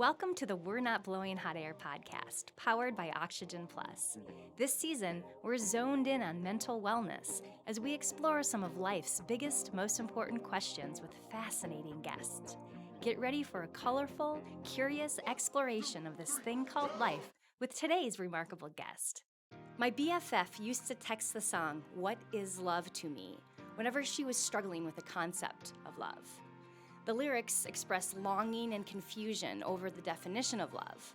Welcome to the We're Not Blowing Hot Air podcast, powered by Oxygen Plus. This season, we're zoned in on mental wellness as we explore some of life's biggest, most important questions with fascinating guests. Get ready for a colorful, curious exploration of this thing called life with today's remarkable guest. My BFF used to text the song, "What is Love to Me?" whenever she was struggling with the concept of love. The lyrics express longing and confusion over the definition of love.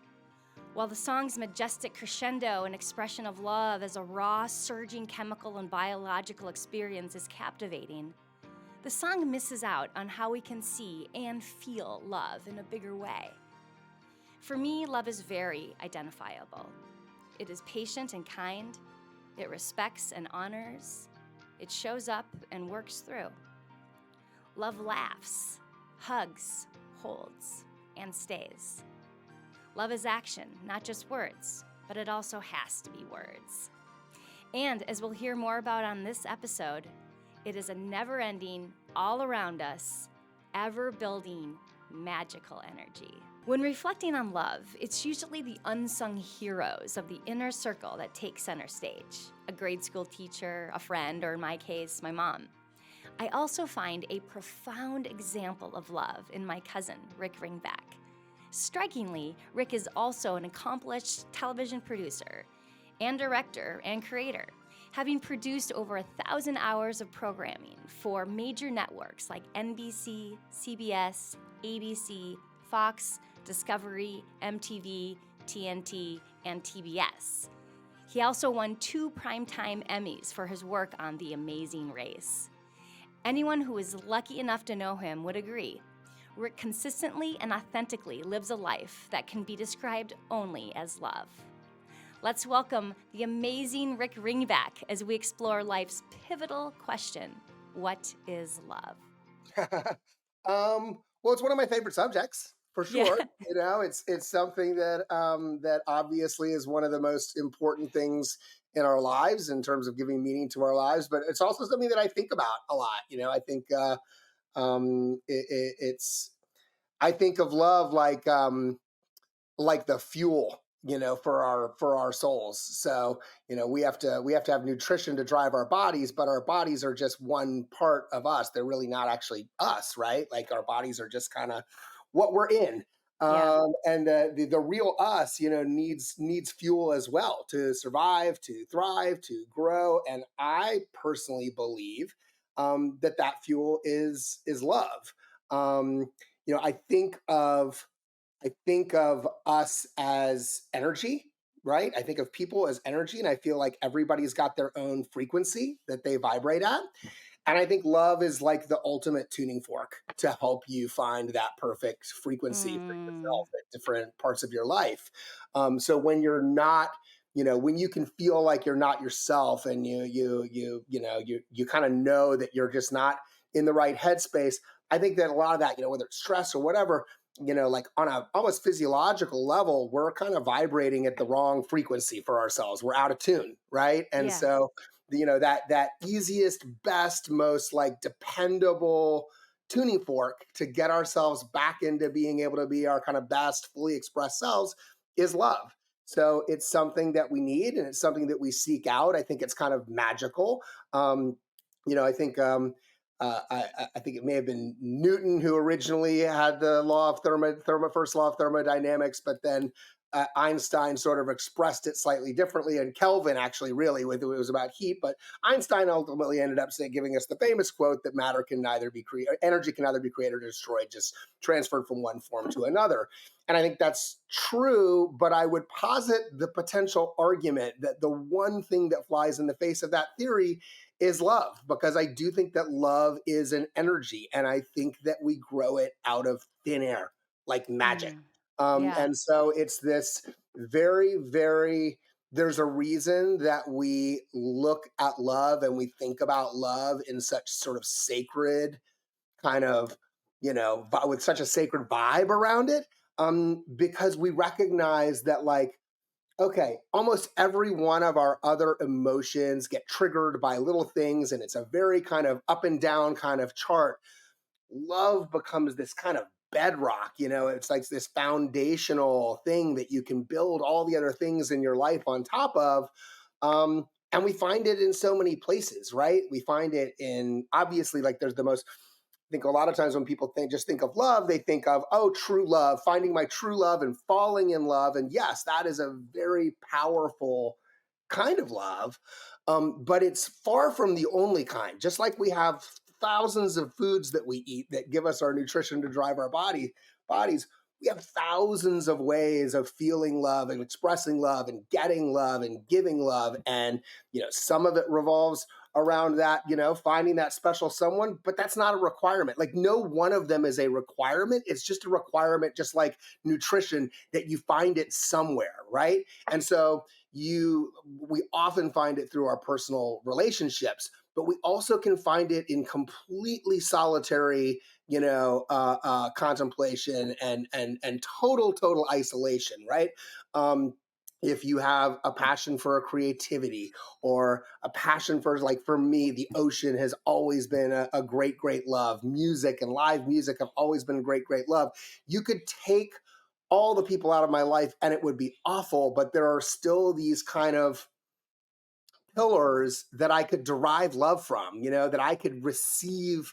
While the song's majestic crescendo and expression of love as a raw, surging chemical and biological experience is captivating, the song misses out on how we can see and feel love in a bigger way. For me, love is very identifiable. It is patient and kind. It respects and honors. It shows up and works through. Love laughs, hugs, holds, and stays. Love is action, not just words, but it also has to be words. And as we'll hear more about on this episode, it is a never-ending, all around us, ever-building, magical energy. When reflecting on love, it's usually the unsung heroes of the inner circle that take center stage. A grade school teacher, a friend, or in my case, my mom. I also find a profound example of love in my cousin, Rick Ringbakk. Strikingly, Rick is also an accomplished television producer and director and creator, having produced over 1,000 hours of programming for major networks like NBC, CBS, ABC, Fox, Discovery, MTV, TNT, and TBS. He also won 2 primetime Emmys for his work on The Amazing Race. Anyone who is lucky enough to know him would agree. Rick consistently and authentically lives a life that can be described only as love. Let's welcome the amazing Rick Ringbakk as we explore life's pivotal question, what is love? Well, it's one of my favorite subjects for sure. Yeah. It's something that that obviously is one of the most important things in our lives in terms of giving meaning to our lives. But it's also something that I think about a lot. I think it's I think of love like the fuel, for our souls. So, we have to have nutrition to drive our bodies, but our bodies are just one part of us. They're really not actually us, right? Like our bodies are just kind of what we're in. Yeah. And the real us, needs fuel as well to survive, to thrive, to grow. And I personally believe that fuel is love. Um, you know, I think of I think of us as energy, right? I think of people as energy, and I feel like everybody's got their own frequency that they vibrate at. And I think love is like the ultimate tuning fork to help you find that perfect frequency for Mm, yourself at different parts of your life. So when you're not, when you can feel like you're not yourself, and you kind of know that you're just not in the right headspace. I think that a lot of that, whether it's stress or whatever, like on a almost physiological level, we're kind of vibrating at the wrong frequency for ourselves. We're out of tune, right? And yeah. so, that easiest, best, most like dependable tuning fork to get ourselves back into being able to be our kind of best, fully expressed selves is love. So it's something that we need, and it's something that we seek out. I think it's kind of magical. I think I think it may have been Newton who originally had the law of first law of thermodynamics, but then Einstein sort of expressed it slightly differently, and Kelvin actually really with it was about heat, but Einstein ultimately ended up giving us the famous quote that energy can neither be created or destroyed, just transferred from one form to another. And I think that's true, but I would posit the potential argument that the one thing that flies in the face of that theory is love, because I do think that love is an energy, and I think that we grow it out of thin air like magic. Mm, yeah. And so it's this very, very, there's a reason that we look at love and we think about love in such sort of sacred kind of, with such a sacred vibe around it, because we recognize that, like, okay, almost every one of our other emotions get triggered by little things, and it's a very kind of up and down kind of chart. Love becomes this kind of bedrock, it's like this foundational thing that you can build all the other things in your life on top of. And we find it in so many places, right? We find it in, obviously, like there's the most, I think a lot of times when people think of love, they think of, oh, true love, finding my true love and falling in love. And yes, that is a very powerful kind of love. But it's far from the only kind. Just like we have thousands of foods that we eat that give us our nutrition to drive our bodies, we have thousands of ways of feeling love and expressing love and getting love and giving love. And, some of it revolves around that, finding that special someone, but that's not a requirement. Like no one of them is a requirement. It's just a requirement, just like nutrition, that you find it somewhere, right? And so we often find it through our personal relationships, but we also can find it in completely solitary, contemplation and total isolation, right? If you have a passion for a creativity or a passion for, like for me, the ocean has always been a great love. Music and live music have always been great love. You could take all the people out of my life and it would be awful, but there are still these kind of pillars that I could derive love from, that I could receive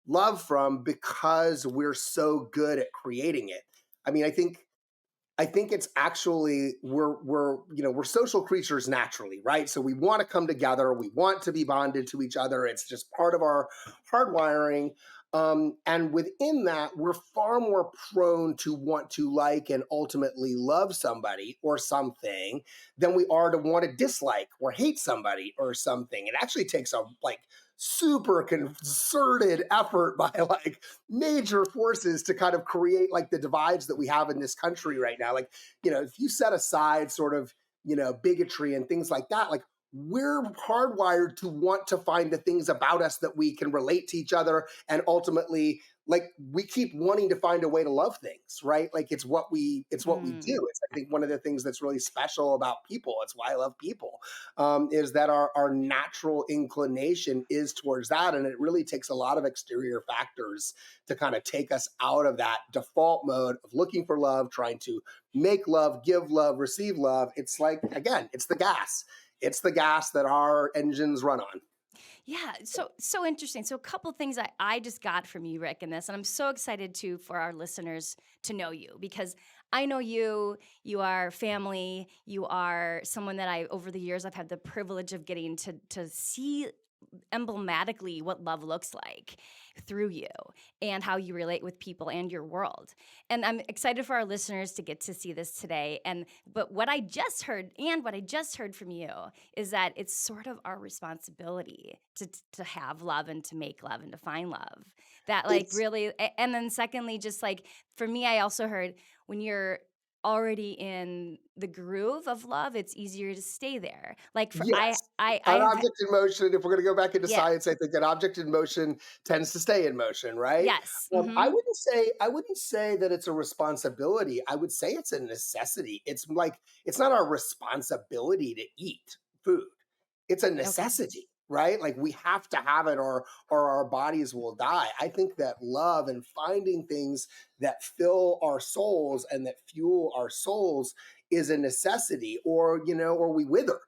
love from because we're so good at creating it. I mean, I think it's actually we're social creatures naturally, right? So we want to come together, we want to be bonded to each other. It's just part of our hardwiring. And within that, we're far more prone to want to like and ultimately love somebody or something than we are to want to dislike or hate somebody or something. It actually takes a super concerted effort by like major forces to kind of create like the divides that we have in this country right now. Like, if you set aside sort of, bigotry and things like that, like we're hardwired to want to find the things about us that we can relate to each other. And ultimately, like we keep wanting to find a way to love things, right? Like it's what we do. It's, I think, one of the things that's really special about people. It's why I love people, is that our natural inclination is towards that. And it really takes a lot of exterior factors to kind of take us out of that default mode of looking for love, trying to make love, give love, receive love. It's like, again, it's the gas. It's the gas that our engines run on. Yeah, so interesting. So a couple things I just got from you, Rick, in this, and I'm so excited for our listeners to know you because I know you are family, you are someone that over the years I've had the privilege of getting to see emblematically what love looks like through you and how you relate with people and your world. And I'm excited for our listeners to get to see this today. But what I just heard from you is that it's sort of our responsibility to have love and to make love and to find love. That really, and then secondly, just like for me, I also heard when you're already in the groove of love, it's easier to stay there. Like for Yes. I An have object in motion, if we're going to go back into yeah. science, I think an object in motion tends to stay in motion, right? Yes. I wouldn't say that it's a responsibility. I would say it's a necessity. It's like it's not our responsibility to eat food. It's a Okay. necessity, right? Like we have to have it or our bodies will die. I think that love and finding things that fill our souls and that fuel our souls is a necessity, or or we wither.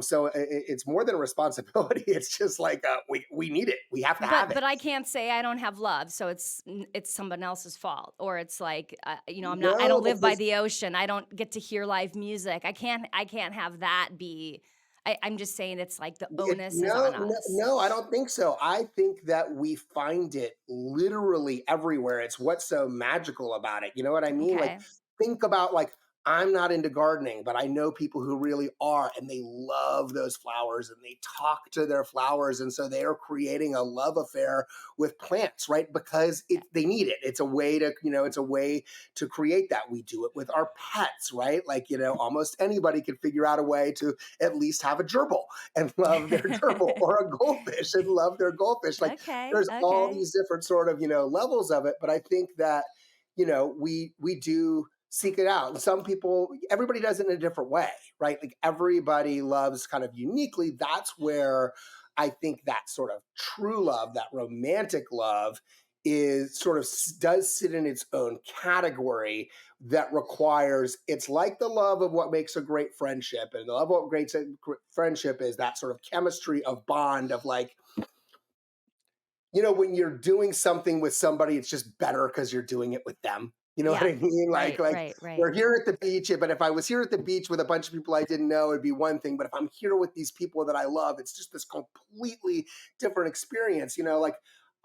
So it's more than a responsibility. It's just like we need it. We have to have it. But I can't say I don't have love, so it's someone else's fault, or it's like I No, don't live by because the ocean. I don't get to hear live music. I can't have that be. I'm just saying it's like the onus is on us. no, I don't think so. I think that we find it literally everywhere. It's what's so magical about it. You know what I mean? Like, Okay. think about like, I'm not into gardening, but I know people who really are, and they love those flowers and they talk to their flowers. And so they are creating a love affair with plants, right? Because Yeah. they need it. It's a way to, it's a way to create that. We do it with our pets, right? Like, almost anybody can figure out a way to at least have a gerbil and love their gerbil, or a goldfish and love their goldfish. Like Okay. there's all Okay. these different sort of, levels of it. But I think that, we do seek it out. And some people, everybody does it in a different way, right? Like everybody loves kind of uniquely. That's where I think that sort of true love, that romantic love, is sort of does sit in its own category that requires, it's like the love of what makes a great friendship, and the love of what great friendship is that sort of chemistry of bond of like, when you're doing something with somebody, it's just better because you're doing it with them. You know what Yeah. I mean? Like, Right, like right, right. we're here at the beach, but if I was here at the beach with a bunch of people I didn't know, it'd be one thing. But if I'm here with these people that I love, it's just this completely different experience. Like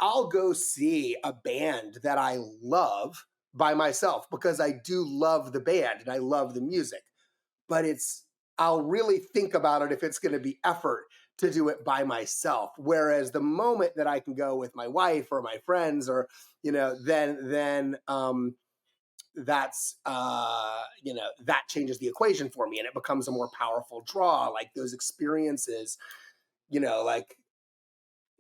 I'll go see a band that I love by myself because I do love the band and I love the music. But I'll really think about it if it's going to be effort to do it by myself. Whereas the moment that I can go with my wife or my friends, or then that's that changes the equation for me, and it becomes a more powerful draw. Like those experiences, like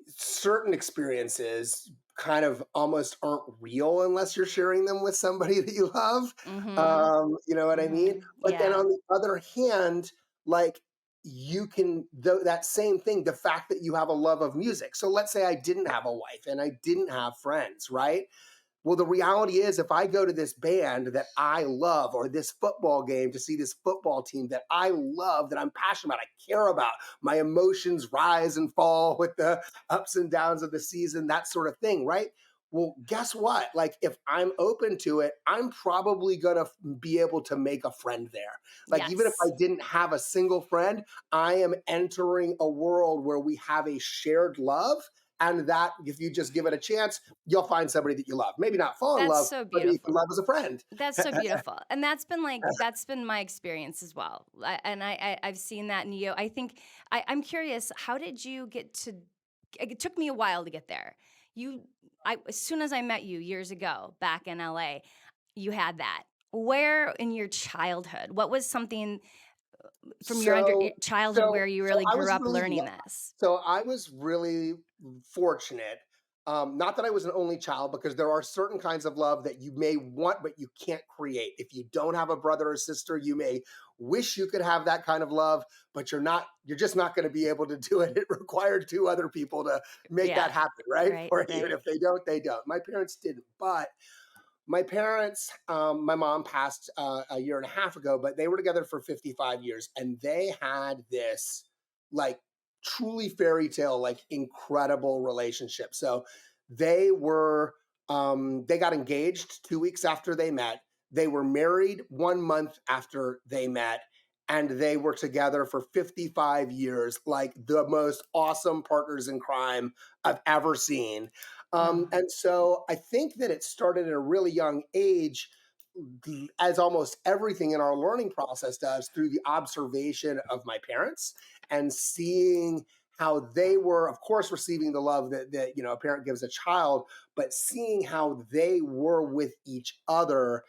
certain experiences kind of almost aren't real unless you're sharing them with somebody that you love. Mm-hmm. You know what I mean? But then Yeah. on the other hand, like you can, that same thing, the fact that you have a love of music. So let's say I didn't have a wife and I didn't have friends, right? Well, the reality is, if I go to this band that I love, or this football game to see this football team that I love, that I'm passionate about, I care about, my emotions rise and fall with the ups and downs of the season, that sort of thing, right? Well, guess what? Like, if I'm open to it, I'm probably going to be able to make a friend there. Like, even if I Yes. didn't have a single friend, I am entering a world where we have a shared love. And that, if you just give it a chance, you'll find somebody that you love. Maybe not fall in That's love, so but that you can beautiful. love as a friend. That's so beautiful. And that's been my experience as well. I've seen that in you. I think I'm curious, how did you get to, it took me a while to get there. As soon as I met you years ago back in LA, you had that. Where in your childhood, what was something from your So, childhood so, where you so really I grew was up really, learning this? so I was really fortunate. Not that I was an only child, because there are certain kinds of love that you may want, but you can't create. If you don't have a brother or sister, you may wish you could have that kind of love, but you're just not going to be able to do it. It required two other people to make that Yeah. happen, right? Right, Or even right. if they don't, they don't. My parents didn't, but my parents, my mom passed a year and a half ago, but they were together for 55 years, and they had this like truly fairy tale, like incredible relationship. So they were, they got engaged 2 weeks after they met. They were married 1 month after they met, and they were together for 55 years, like the most awesome partners in crime I've ever seen. Oh, And so I think that it started at a really young age, as almost everything in our learning process does, through the observation of my parents and seeing how they were, of course, receiving the love that a parent gives a child, but seeing how they were with each other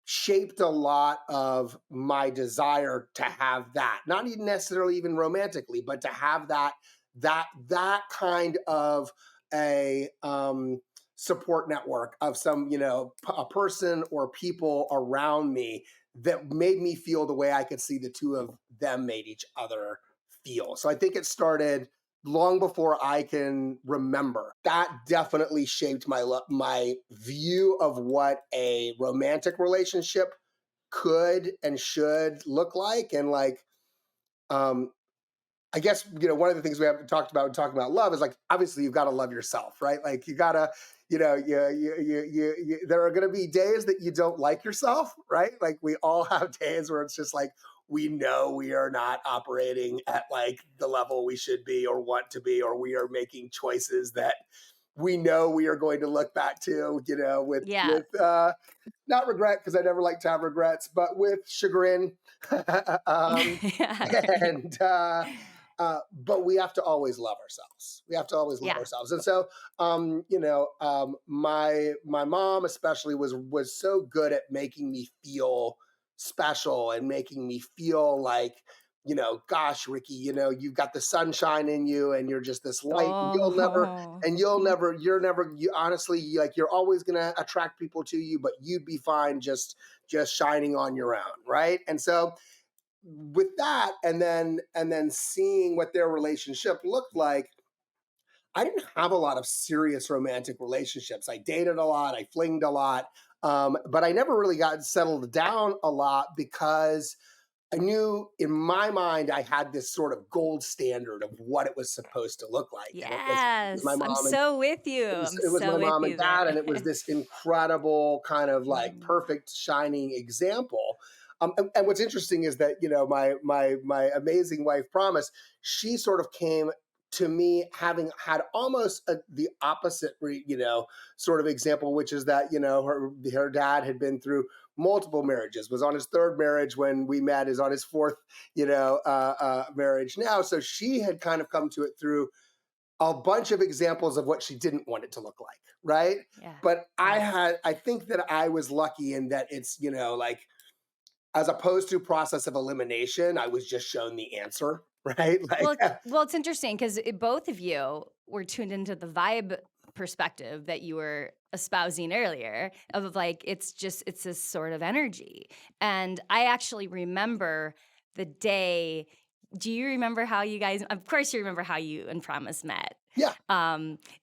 shaped a lot of my desire to have that, not even necessarily even romantically, but to have that kind of a support network of some, a person or people around me that made me feel the way I could see the two of them made each other feel. So I think it started long before I can remember. That definitely shaped my view of what a romantic relationship could and should look like. And like, um, I guess, one of the things we haven't talked about when talking about love is like, obviously you've got to love yourself, right? Like you gotta, there are going to be days that you don't like yourself, right? Like we all have days where it's just like, we know we are not operating at like the level we should be or want to be, or we are making choices that we know we are going to look back to, yeah. with not regret, because I never like to have regrets, but with chagrin. um, Yeah. and but we have to always love ourselves. We have to always love Yeah. ourselves. And so, my mom especially was so good at making me feel special and making me feel like, gosh, Ricky, you've got the sunshine in you, and you're just this light, and Oh. you honestly, like you're always going to attract people to you, but you'd be fine just shining on your own, right? And so with that, and then seeing what their relationship looked like, I didn't have a lot of serious romantic relationships. I dated a lot, I flinged a lot, but I never really got settled down a lot because I knew in my mind I had this sort of gold standard of what it was supposed to look like, and it was my Yes, I'm mom and so with you. I'm it was so my with mom and you dad, there. and it was this incredible kind of like Mhm. perfect shining example. And what's interesting is that my amazing wife Promise, she sort of came to me having had almost the opposite sort of example, which is that her dad had been through multiple marriages, was on his third marriage when we met, is on his fourth marriage now. So she had kind of come to it through a bunch of examples of what she didn't want it to look like, right? Yeah. But Yeah. I think that I was lucky in that it's, like, as opposed to process of elimination, I was just shown the answer, right? Like, Well, it's interesting because both of you were tuned into the vibe perspective that you were espousing earlier of like it's this sort of energy. And I actually remember the day. Do you remember how you guys? Of course, you remember how you and Promise met. yeah,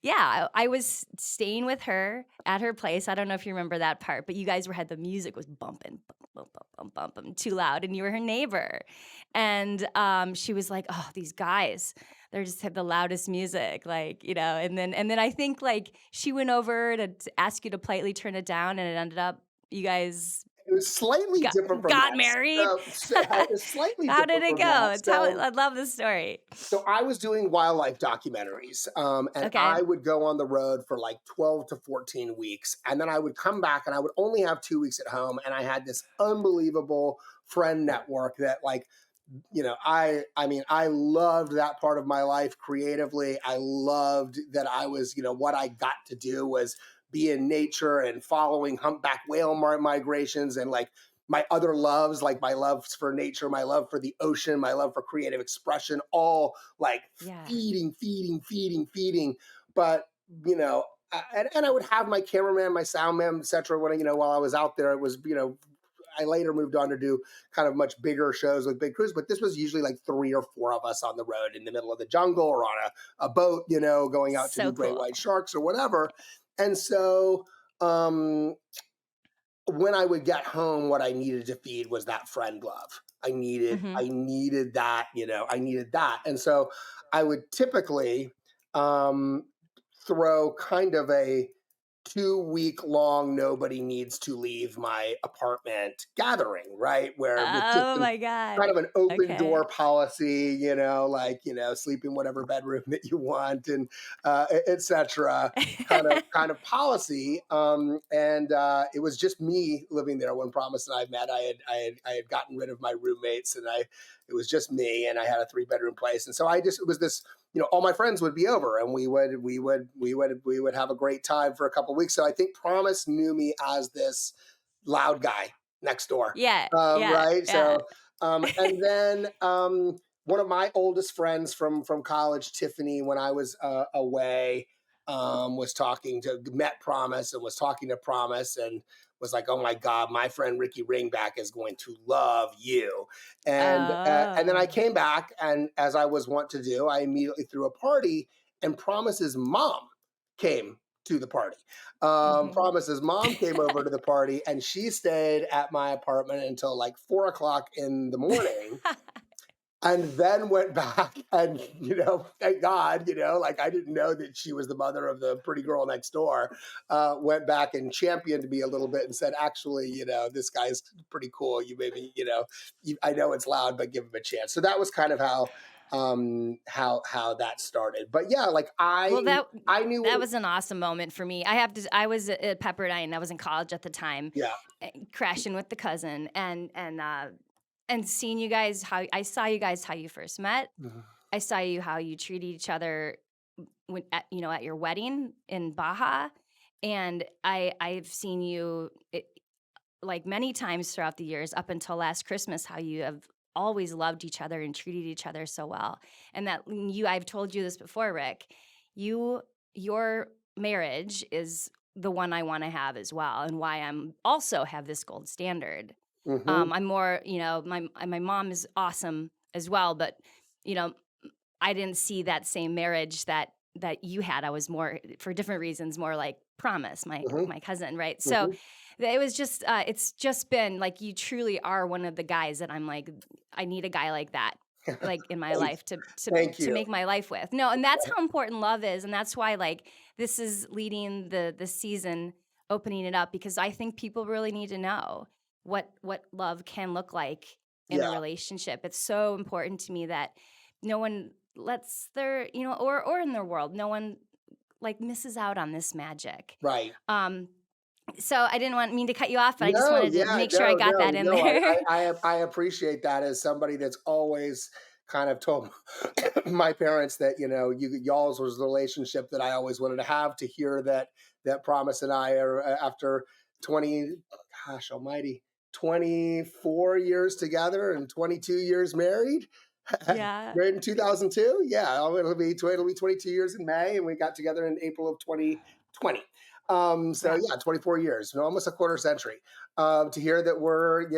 Yeah, I was staying with her at her place. I don't know if you remember that part, but you guys had the music was bumping, bump, bump, bump, bump, bump, too loud, and you were her neighbor. And she was like, "Oh, these guys, they're just have the loudest music, like And then I think like she went over to ask you to politely turn it down, and it ended up you guys it was slightly got different from got that. married. It was slightly How did different it from that. go? Tell it. I love this story. So I was doing wildlife documentaries, and Okay. I would go on the road for like 12 to 14 weeks. And then I would come back and I would only have 2 weeks at home. And I had this unbelievable friend network that like, I mean, I loved that part of my life creatively. I loved that I was, what I got to do was be in nature and following humpback whale migrations and like my other loves, like my love for nature, my love for the ocean, my love for creative expression, all like Yeah. feeding. But, and I would have my cameraman, my sound man, etc. When, while I was out there, it was, I later moved on to do kind of much bigger shows with big crews, but this was usually like 3 or 4 of us on the road in the middle of the jungle or on a boat, going out to So do great cool. white sharks or whatever. And so, when I would get home, what I needed to feed was that friend love. Mhm. I needed that, I needed that. And so I would typically um, throw kind of a 2 week long nobody needs to leave my apartment gathering, right? Where with just Oh my god. kind of an open Okay. door policy, like, sleep in whatever bedroom that you want and etc. kind of policy. And it was just me living there when Promise and I met. I had gotten rid of my roommates and it was just me and I had a 3 bedroom place. And so it was this, all my friends would be over and we would have a great time for a couple of weeks. So I think Promise knew me as this loud guy next door. Yeah, yeah, Right. yeah. So, and then one of my oldest friends from college, Tiffany, when I was away, was met Promise and was talking to Promise and was like, "Oh my God, my friend Rick Ringbakk is going to love you." And then I Oh. came back, and as I was wont to do, I immediately threw a party, and Promise's mom came to the party. Mhm. Promise's mom came over to the party and she stayed at my apartment until like 4 o'clock in the morning and then went back and, thank God, like I didn't know that she was the mother of the pretty girl next door. Went back and championed me a little bit and said, actually, this guy's pretty cool. You maybe, I know it's loud, but give him a chance. So that was kind of how that started. But yeah, like Well, I knew that was an awesome moment for me. I was at Pepperdine. I was in college at the time, yeah. crashing with the cousin and seeing you guys how I saw you guys how you first met. Mhm. I saw you how you treated each other at your wedding in Baja, and I've seen you like many times throughout the years up until last Christmas how you have always loved each other and treated each other so well. And that I've told you this before, Rick, your marriage is the one I want to have as well and why I'm also have this gold standard. Mhm. I'm more, my mom is awesome as well, but you know, I didn't see that same marriage that that you had. I was more, for different reasons, more like Promise, Mhm. my cousin, right? So Mhm. it was just, it's just been like, you truly are one of the guys that I'm like, I need a guy like that, like in my Thank life thank to you. make my life with. No, and that's how important love is, and that's why like this is leading the season, opening it up, because I think people really need to know what love can look like in a Yeah, relationship. It's so important to me that no one lets their, or in their world, no one like misses out on this magic. right. Um, so I didn't mean to cut you off, but I just No, wanted to yeah, make sure I no, got no, that in no. there. I appreciate that as somebody that's always kind of told my parents that y'all's was the relationship that I always wanted to have. To hear that Promise and I are after 20, gosh almighty, 24 years together and 22 years married. Yeah. Married in 2002. Yeah, it'll be 22 years in May, and we got together in April of 2020. So Yeah. yeah, 24 years, almost a quarter century. To hear that we're,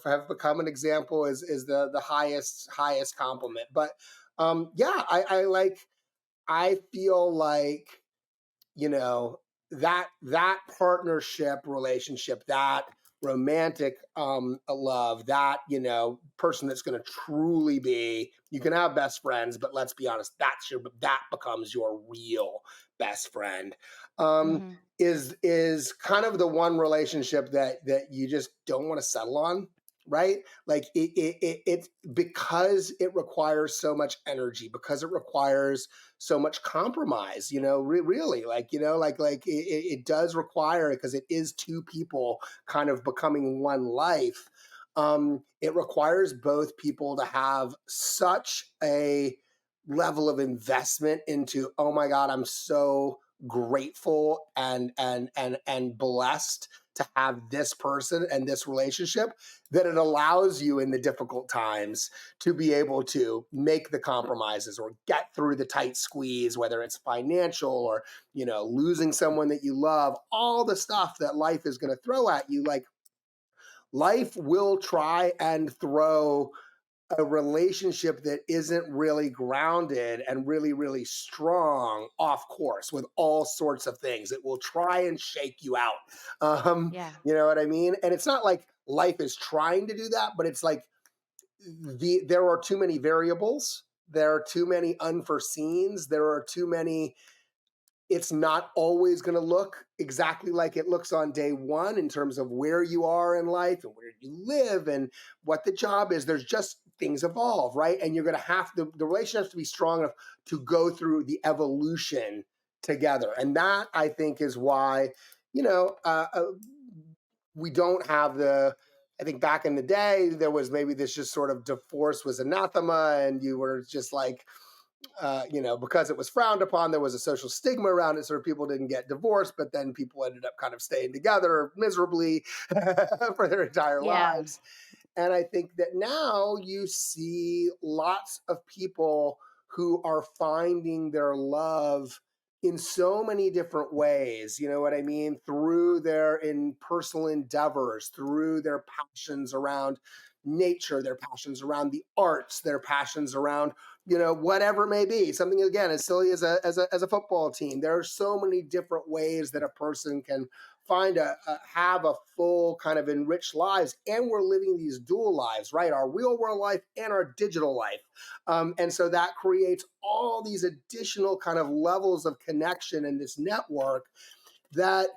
have become an example is the highest compliment. But yeah, I feel like, you know that partnership relationship, that romantic love, that person that's going to truly be, you can have best friends, but let's be honest, that becomes your real best friend. um Hmm. is kind of the one relationship that you just don't want to settle on, right? Like it's because it requires so much energy, because it requires so much compromise, really, like, it does require, because it is two people kind of becoming one life. It requires both people to have such a level of investment into, oh my God, I'm so grateful and blessed to have this person and this relationship, that it allows you in the difficult times to be able to make the compromises or get through the tight squeeze, whether it's financial or, losing someone that you love, all the stuff that life is going to throw at you. Like, life will try and throw a relationship that isn't really grounded and really, really strong off course with all sorts of things. It will try and shake you out. Yeah. You know what I mean? And it's not like life is trying to do that, but it's like there are too many variables. There are too many unforeseens. There are too many. It's not always going to look exactly like it looks on day one in terms of where you are in life and where you live and what the job is. There's just things evolve, right? And you're going to have the relationship has to be strong enough to go through the evolution together. And that, I think, is why, you know, uh, uh, we don't have I think back in the day, there was maybe this just sort of divorce was anathema, and you were just like, because it was frowned upon, there was a social stigma around it. So people didn't get divorced, but then people ended up kind of staying together miserably for their entire Yeah. lives. And I think that now you see lots of people who are finding their love in so many different ways, you know what I mean? Through their in personal endeavors, through their passions around nature, their passions around the arts, their passions around, whatever it may be. Something, again, as silly as a football team. There are so many different ways that a person can find have a full kind of enriched lives, and we're living these dual lives, right? Our real world life and our digital life. And so that creates all these additional kind of levels of connection in this network that,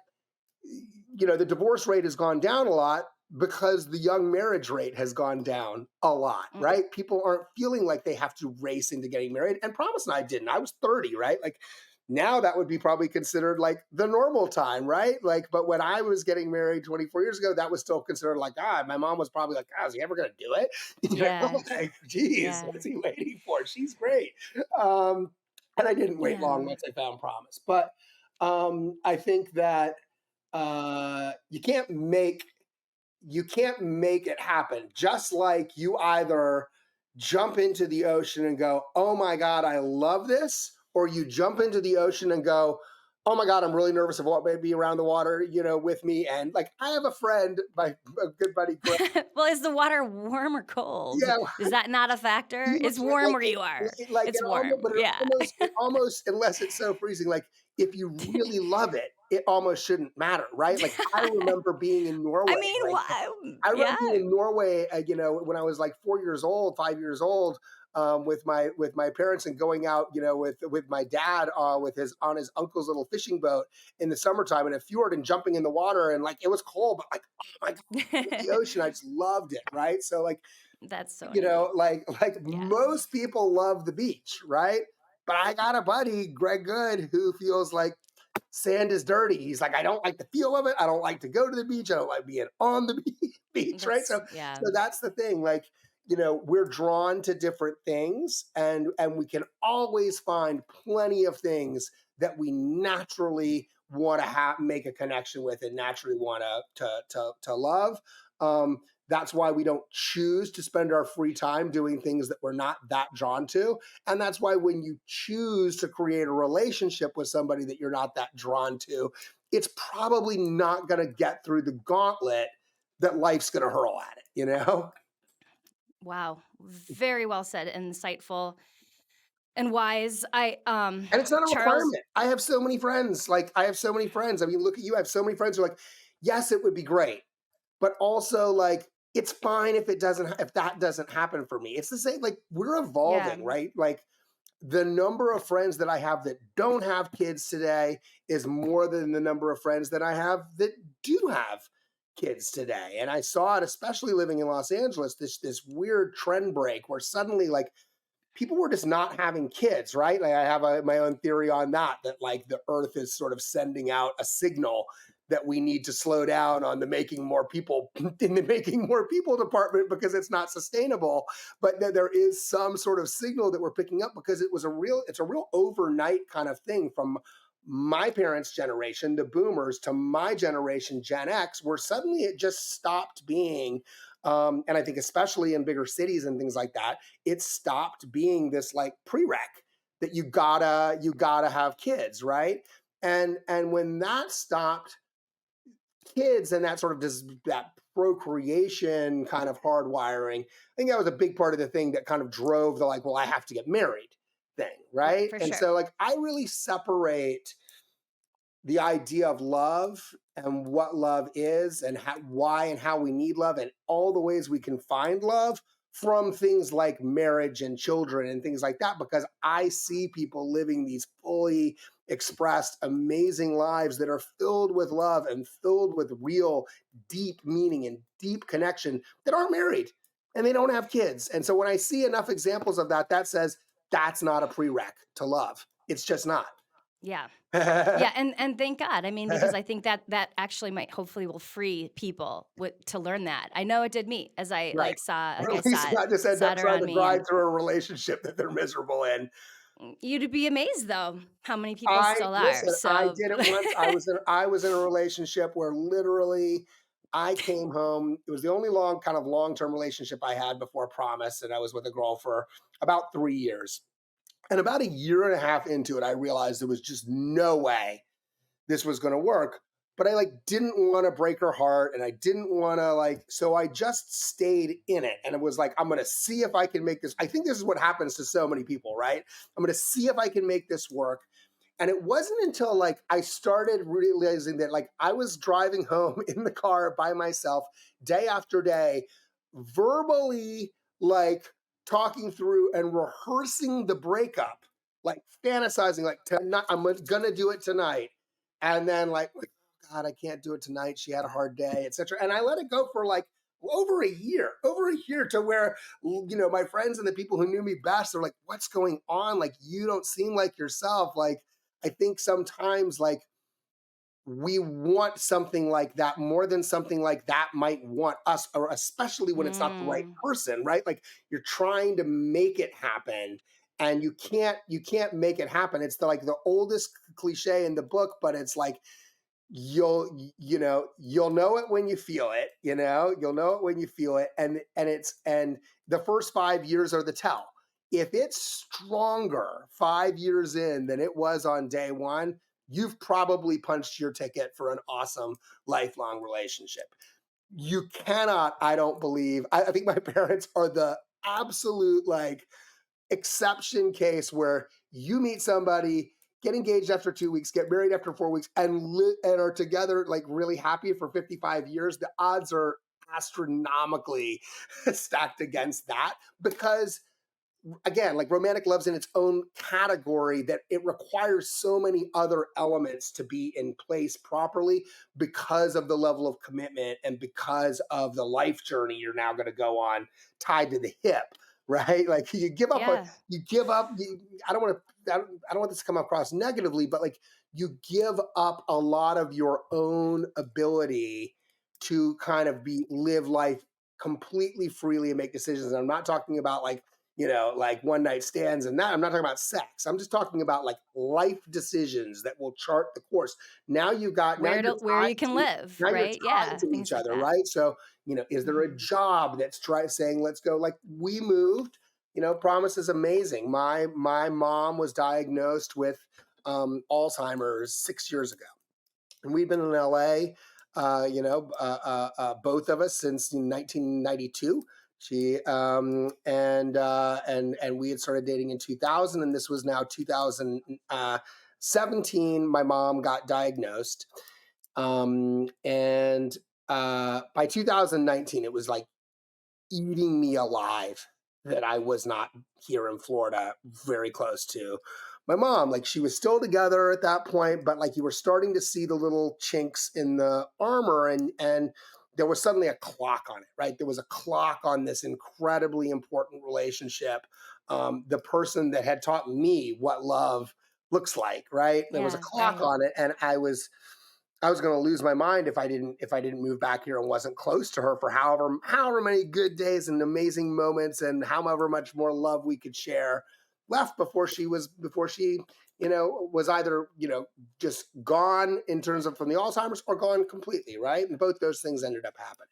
the divorce rate has gone down a lot because the young marriage rate has gone down a lot, Mm. right? People aren't feeling like they have to race into getting married. And Promise and I didn't. I was 30, right? Like, now that would be probably considered like the normal time, right? Like, but when I was getting married 24 years ago, that was still considered like, my mom was probably like, is he ever going to do it? Yeah. Like, geez, Yeah. what's he waiting for? She's great. Um, and I didn't wait long Yeah. once I found Promise. But I think that you can't make it happen. Just like you either jump into the ocean and go, oh my God, I love this, or you jump into the ocean and go, oh my God, I'm really nervous of what may be around the water, with me. And like, I have a friend, a good buddy, Greg. Well, is the water warm or cold? Yeah, Is that not a factor? he It's looks warm like where you are. like It's it almost, warm. but Yeah. it almost, unless it's so freezing, like if you really love it, it almost shouldn't matter, right? Like I remember being in I Norway, mean, right? I yeah. remember being in Norway, when I was like 4 years old, 5 years old, with my parents and going out, with my dad, with his on his uncle's little fishing boat in the summertime in a fjord and jumping in the water, and like it was cold, but like, oh my God, the ocean, I just loved it, right? So like, That's so neat. like Yeah. most people love the beach, right? But I got a buddy, Greg Good, who feels like sand is dirty. He's like, I don't like the feel of it. I don't like to go to the beach. I don't like being on the beach, right? That's So, yeah. so that's the thing. Like, we're drawn to different things, and we can always find plenty of things that we naturally want to make a connection with and naturally want to love. Um, that's why we don't choose to spend our free time doing things that we're not that drawn to. And that's why when you choose to create a relationship with somebody that you're not that drawn to, it's probably not going to get through the gauntlet that life's going to hurl at it. Wow. Very well said, insightful and wise. I And it's not a Charles, requirement. I have so many friends. Like, I have so many friends. I mean, look at you. I have so many friends who are like, yes, it would be great. But also, like, it's fine if that doesn't happen for me. It's the same, like, we're yeah. evolving, right? Like, the number of friends that I have that don't have kids today is more than the number of friends that I have that do have kids today. And I saw it, especially living in Los Angeles, this weird trend break where suddenly, like, people were just not having kids, right? Like I have my own theory on that like the earth is sort of sending out a signal that we need to slow down on the making more people in the making more people department because it's not sustainable. But there is some sort of signal that we're picking up because it's a real overnight kind of thing from my parents' generation, the boomers, to my generation, Gen X, where suddenly it just stopped being. And I think especially in bigger cities and things like that, it stopped being this like prereq that you gotta have kids, right? And when that stopped, kids and that sort of just that procreation kind of hardwiring, I think that was a big part of the thing that kind of drove the like, well, I have to get married thing, right? For And sure. so like I really separate the idea of love and what love is and why and how we need love and all the ways we can find love from things like marriage and children and things like that, because I see people living these fully expressed, amazing lives that are filled with love and filled with real deep meaning and deep connection that aren't married and they don't have kids. And so when I see enough examples of that, that says that's not a prereq to love. It's just not. Yeah. Yeah, and thank God. I mean, because I think that actually might hopefully will free people to learn that. I know it did me as I Right. like saw Or like I at least saw it not just end saw up it trying around to me, grind and through a relationship that they're miserable in. you'd be amazed though how many people I still are. listen, I So did it once. I was in a relationship where literally I came home. It was the only long-term relationship I had before Promise, and I was with a girl for about 3 years. And about a year and a half into it, I realized there was just no way this was going to work. But I like didn't want to break her heart, and I didn't want to so I just stayed in it. And it was like, I'm going to see if I can make this. I think this is what happens to so many people, right? I'm going to see if I can make this work. And it wasn't until like I started realizing that like I was driving home in the car by myself day after day, verbally like talking through and rehearsing the breakup, like fantasizing like tonight, I'm gonna do it tonight. And then like, oh God, I can't do it tonight. She had a hard day, etc. And I let it go for like over a year to where, my friends and the people who knew me best are like, what's going on? Like, you don't seem like yourself. Like, I think sometimes like we want something like that more than something like that might want us, or especially when it's not the right mm, person, right? Like you're trying to make it happen and you can't make it happen. It's like the oldest cliche in the book, but it's like you'll know it when you feel it, you'll know it when you feel it. And the first 5 years are the tell. If it's stronger 5 years in than it was on day one, you've probably punched your ticket for an awesome lifelong relationship. You cannot, I don't believe, I think my parents are the absolute like exception case where you meet somebody, get engaged after 2 weeks, get married after 4 weeks, and are together like really happy for 55 years. The odds are astronomically stacked against that because again, like romantic love's in its own category that it requires so many other elements to be in place properly because of the level of commitment and because of the life journey you're now going to go on tied to the hip, right? Like you give up, Yeah. I don't want to, I don't want this to come across negatively, but like you give up a lot of your own ability to kind of live life completely freely and make decisions. And I'm not talking about like, like one night stands and that. I'm not talking about sex. I'm just talking about like life decisions that will chart the course. Now you've got, Where you can live, now you're right? tied Yeah, to each things like other, that. right? So, is there a Mhm. job that's saying, let's go? Like we moved, Promise is amazing. My mom was diagnosed with Alzheimer's 6 years ago. And we've been in LA, both of us since 1992. She and we had started dating in 2000, and this was now 2017. My mom got diagnosed, and by 2019, it was like eating me alive that I was not here in Florida, very close to my mom. Like she was still together at that point, but like you were starting to see the little chinks in the armor, and there was suddenly a clock on it, right? There was a clock on this incredibly important relationship. The person that had taught me what love looks like, right? There was a Yeah, clock right. on it, and I was going to lose my mind if I didn't move back here and wasn't close to her for however many good days and amazing moments and however much more love we could share left before she was either just gone in terms of from the Alzheimer's or gone completely, right? And both those things ended up happening.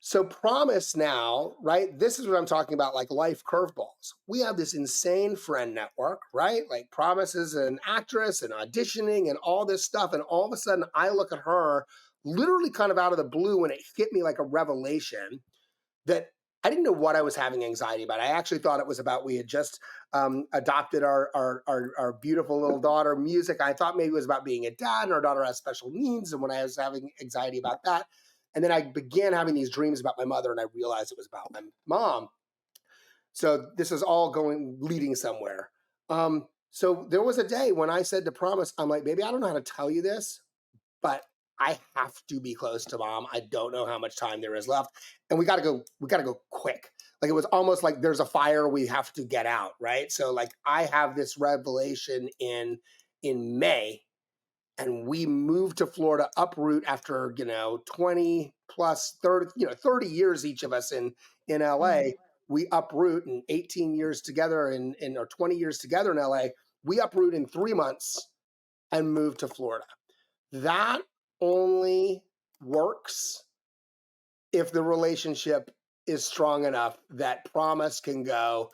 So Promise now, right? This is what I'm talking about, like life curveballs. We have this insane friend network, right? Like Promise is an actress and auditioning and all this stuff. And all of a sudden I look at her literally kind of out of the blue and it hit me like a revelation that I didn't know what I was having anxiety about. I actually thought it was about we had just adopted our beautiful little daughter, Music. I thought maybe it was about being a dad and our daughter has special needs. And when I was having anxiety about that, and then I began having these dreams about my mother and I realized it was about my mom. So this is all leading somewhere. So there was a day when I said to Promise, I'm like, baby, I don't know how to tell you this, but I have to be close to mom. I don't know how much time there is left. And we gotta go quick. Like it was almost like there's a fire we have to get out, right? So like I have this revelation in May, and we moved to Florida uproot after 20 plus 30 years each of us in LA. Mhm. We uproot in 18 years together or 20 years together in LA. We uproot in 3 months and move to Florida. That only works if the relationship is strong enough that Promise can go,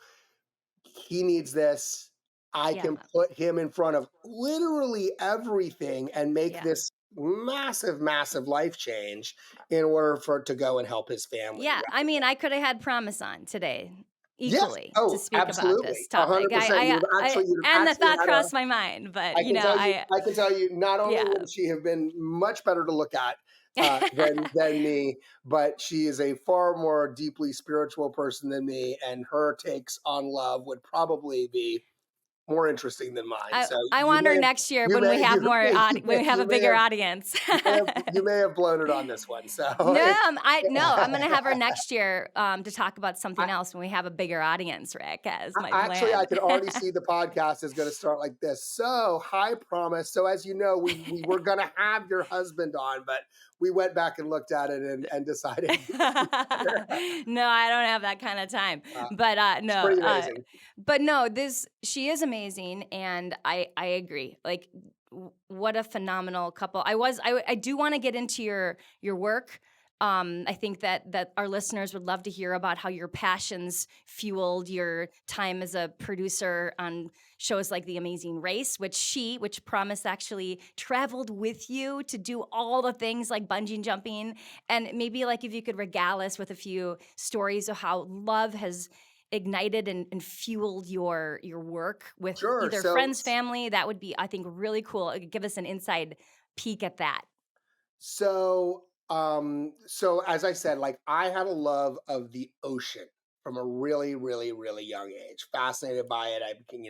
he needs this. I Yeah. can put him in front of literally everything and make Yeah. this massive, massive life change in order for it to go and help his family. Yeah, Right? I mean, I could have had Promise on today Yes. equally to Oh, speak about absolutely. this topic. 100%. You'd have And the actually thought had a, crossed my mind, but I can tell you, not only yeah. would she have been much better to look at than me, but she is a far more deeply spiritual person than me, and her takes on love would probably be more interesting than mine. So I want her next year when we have when we have a bigger audience. you may have blown it on this one. So No, I'm gonna have her next year to talk about something I, else when we have a bigger audience, Rick, as my Actually, plan. I could already see the podcast is going to start like this. So, hi, Promise. So, as you know, we were going to have your husband on, but we went back and looked at it and decided. No, I don't have that kind of time. But It's pretty amazing. but no, she is amazing, and I agree. Like, what a phenomenal couple. I do want to get into your work. I think that our listeners would love to hear about how your passions fueled your time as a producer on shows like The Amazing Race, which Promise actually traveled with you to do all the things like bungee jumping. And maybe like if you could regale us with a few stories of how love has ignited and fueled your work with Sure. either friends, family, that would be, I think, really cool. Give us an inside peek at that. So as I said, like I had a love of the ocean from a really, really, really young age. Fascinated by it. I became,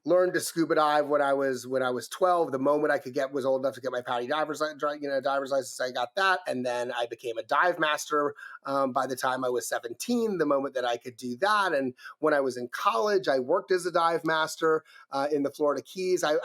learned to scuba dive when I was 12. The moment I could was old enough to get my PADI diver's license, I got that, and then I became a dive master. By the time I was 17, the moment that I could do that, and when I was in college, I worked as a dive master in the Florida Keys. I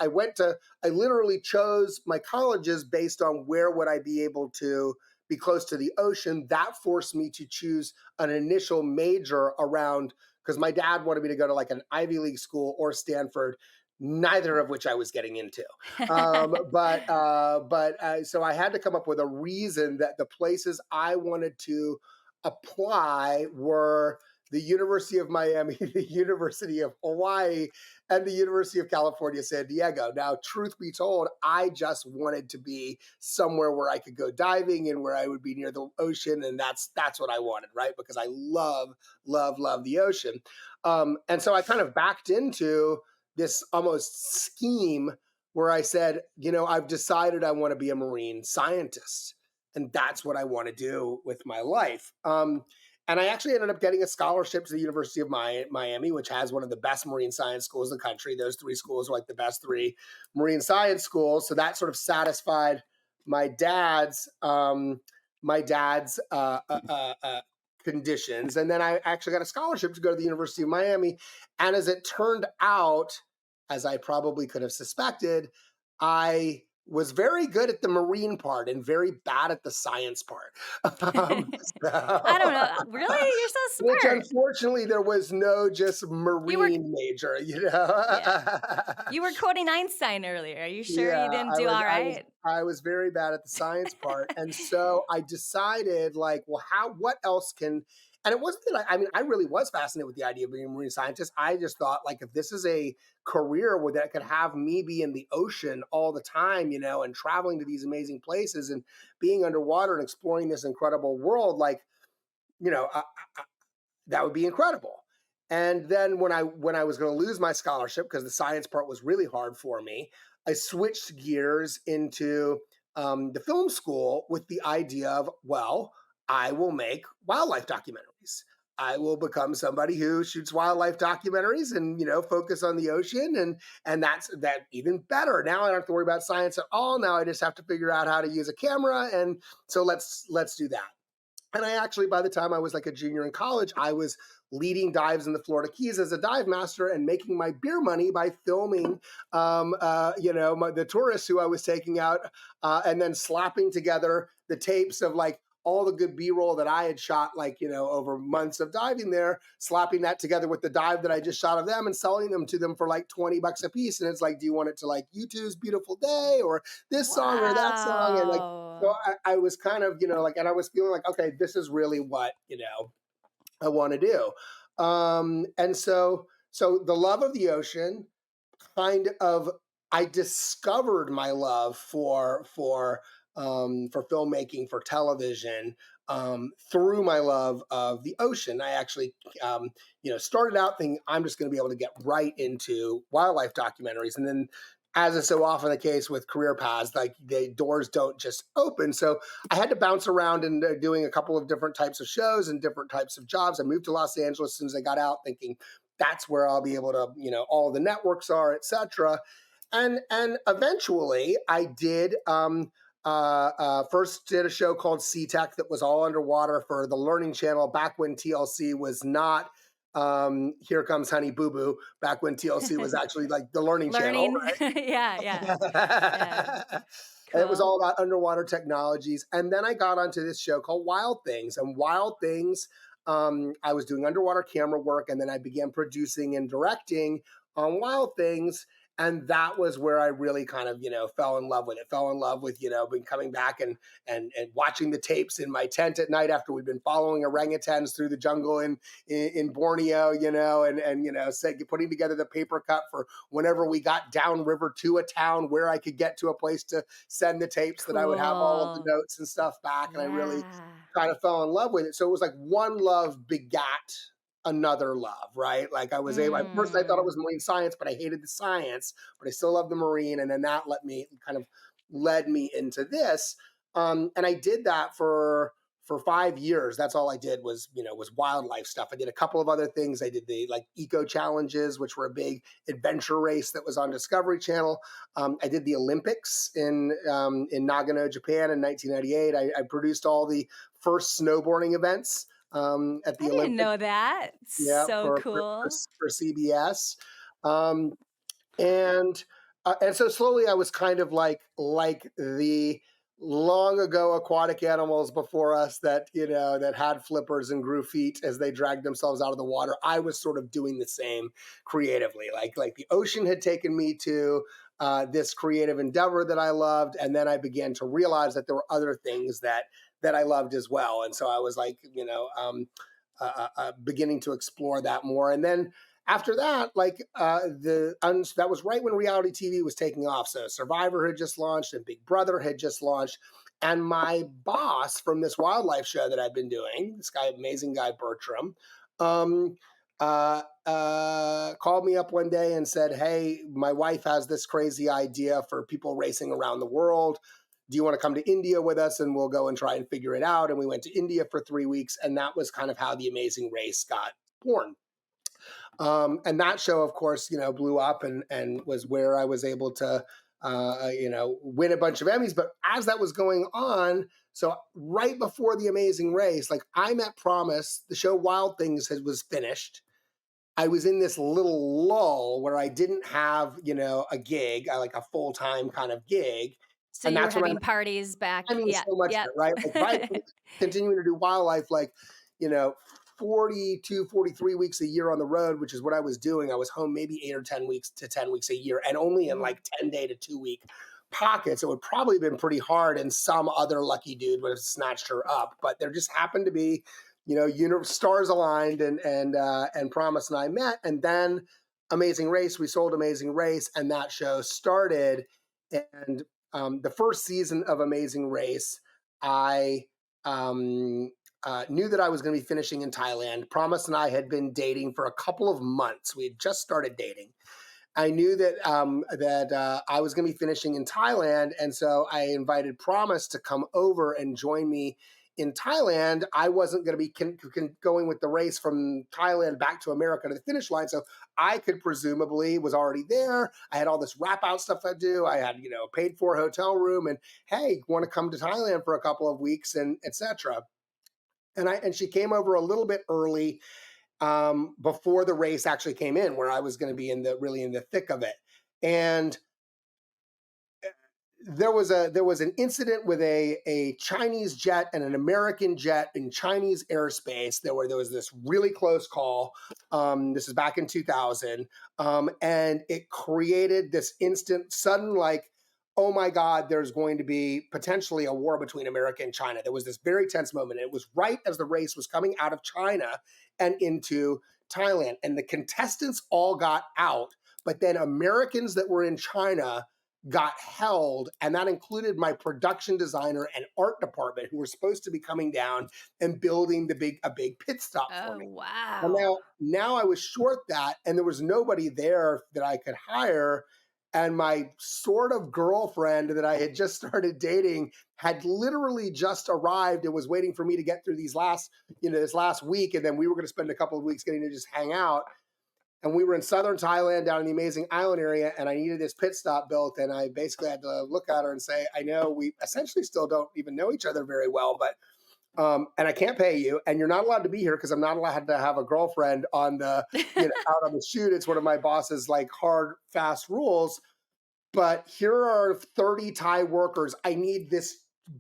literally chose my colleges based on where would I be able to be close to the ocean. That forced me to choose an initial major around, because my dad wanted me to go to like an Ivy League school or Stanford, neither of which I was getting into. So I had to come up with a reason that the places I wanted to apply were the University of Miami, the University of Hawaii, and the University of California, San Diego. Now, truth be told, I just wanted to be somewhere where I could go diving and where I would be near the ocean, and that's what I wanted, right? Because I love the ocean. And so I kind of backed into this almost scheme where I said, I've decided I want to be a marine scientist, and that's what I want to do with my life. And I actually ended up getting a scholarship to the University of Miami, which has one of the best marine science schools in the country. Those three schools are like the best three marine science schools. So that sort of satisfied my dad's conditions. And then I actually got a scholarship to go to the University of Miami. And as it turned out, as I probably could have suspected, I was very good at the marine part and very bad at the science part. I don't know. Really? You're so Which smart. unfortunately there was no just marine major, Yeah. You were quoting Einstein earlier. Are you sure you didn't do all right? I was very bad at the science part. And so I decided like, well, what else can, and it wasn't that I really was fascinated with the idea of being a marine scientist. I just thought like, if this is a career where that could have me be in the ocean all the time, and traveling to these amazing places and being underwater and exploring this incredible world, like, that would be incredible. And then when I was going to lose my scholarship because the science part was really hard for me, I switched gears into the film school with the idea of, well, I will make wildlife documentaries. I will become somebody who shoots wildlife documentaries and focus on the ocean, and that's even better. Now I don't have to worry about science at all. Now I just have to figure out how to use a camera, and so let's do that. And I actually, by the time I was like a junior in college, I was leading dives in the Florida Keys as a dive master and making my beer money by filming, the tourists who I was taking out, and then slapping together the tapes of like all the good B-roll that I had shot, like, over months of diving there, slapping that together with the dive that I just shot of them and selling them to them for like $20 a piece. And it's like, do you want it to like U2's Beautiful Day or this song or that song? And like, so I was kind of, and I was feeling like, okay, this is really what, I want to do. And so the love of the ocean kind of, I discovered my love for filmmaking, for television, through my love of the ocean. I actually, started out thinking I'm just going to be able to get right into wildlife documentaries. And then, as is so often the case with career paths, like the doors don't just open. So I had to bounce around and doing a couple of different types of shows and different types of jobs. I moved to Los Angeles as soon as I got out, thinking that's where I'll be able to, all the networks are, et cetera. And eventually I did, first did a show called Sea Tech that was all underwater for the Learning Channel back when TLC was not Here Comes Honey Boo Boo, back when TLC was actually like the Learning Channel. Right? Yeah. Cool. It was all about underwater technologies. And then I got onto this show called Wild Things. And Wild Things, I was doing underwater camera work, and then I began producing and directing on Wild Things. And that was where I really kind of, fell in love with it, fell in love with, been coming back and watching the tapes in my tent at night after we'd been following orangutans through the jungle in Borneo, putting together the paper cut for whenever we got downriver to a town where I could get to a place to send the tapes that I would have all of the Cool. notes and stuff back. And I really Yeah. kind of fell in love with it. So it was like one love begat another love, right? Like at first I thought it Mm. was marine science, but I hated the science, but I still love the marine. And then that led me into this. And I did that for 5 years. That's all I did was wildlife stuff. I did a couple of other things. I did the eco challenges, which were a big adventure race that was on Discovery Channel. I did the Olympics in Nagano, Japan in 1998. I produced all the first snowboarding events at I the didn't Olympics. know that. Yeah, So cool. for CBS. Um, and so slowly I was kind of like the long ago aquatic animals before us that that had flippers and grew feet as they dragged themselves out of the water. I was sort of doing the same creatively, like the ocean had taken me to this creative endeavor that I loved, and then I began to realize that there were other things that I loved as well. And so I was beginning to explore that more. And then after that, that was right when reality TV was taking off. So Survivor had just launched and Big Brother had just launched. And my boss from this wildlife show that I've been doing, this guy, amazing guy, Bertram, called me up one day and said, "Hey, my wife has this crazy idea for people racing around the world. Do you want to come to India with us and we'll go and try and figure it out?" And we went to India for 3 weeks. And that was kind of how The Amazing Race got born. And that show, of course, blew up and was where I was able to, win a bunch of Emmys. But as that was going on, so right before The Amazing Race, I met Promise, the show Wild Things was finished. I was in this little lull where I didn't have, a gig, like a full-time kind of gig. So And you were that's when having parties back. I mean Yeah. so much of Yep. it, right? Like if I continuing to do wildlife, you know, 42, 43 weeks a year on the road, which is what I was doing. I was home maybe 8 or 10 weeks to 10 weeks a year, and only in Mm. 10-day to 2-week pockets. It would probably have been pretty hard, and some other lucky dude would have snatched her up. But there just happened to be, stars aligned, and Promise and I met, and then Amazing Race. We sold Amazing Race, and that show started. And the first season of Amazing Race, I knew that I was going to be finishing in Thailand. Promise and I had been dating for a couple of months. We had just started dating. I knew that I was going to be finishing in Thailand, and so I invited Promise to come over and join me in Thailand. I wasn't going to be going with the race from Thailand back to America to the finish line, so I could presumably was already there. I had all this wrap out stuff I do. I had paid for a hotel room, and hey, want to come to Thailand for a couple of weeks and etc. And she came over a little bit early before the race actually came in, where I was going to be really in the thick of it. And there was an incident with a Chinese jet and an American jet in Chinese airspace. There was this really close call. This is back in 2000, and it created this instant, sudden, oh my God, there's going to be potentially a war between America and China. There was this very tense moment. And it was right as the race was coming out of China and into Thailand, and the contestants all got out, but then Americans that were in China got held, and that included my production designer and art department, who were supposed to be coming down and building a big pit stop for Oh, me. And wow. now I was short that, and there was nobody there that I could hire. And my sort of girlfriend that I had just started dating had literally just arrived and was waiting for me to get through this last week, and then we were going to spend a couple of weeks getting to just hang out. And we were in southern Thailand down in the amazing island area, and I needed this pit stop built. And I basically had to look at her and say, I know we essentially still don't even know each other very well, but and I can't pay you, and you're not allowed to be here because I'm not allowed to have a girlfriend on the out on the shoot. It's one of my boss's hard, fast rules. But here are 30 Thai workers. I need this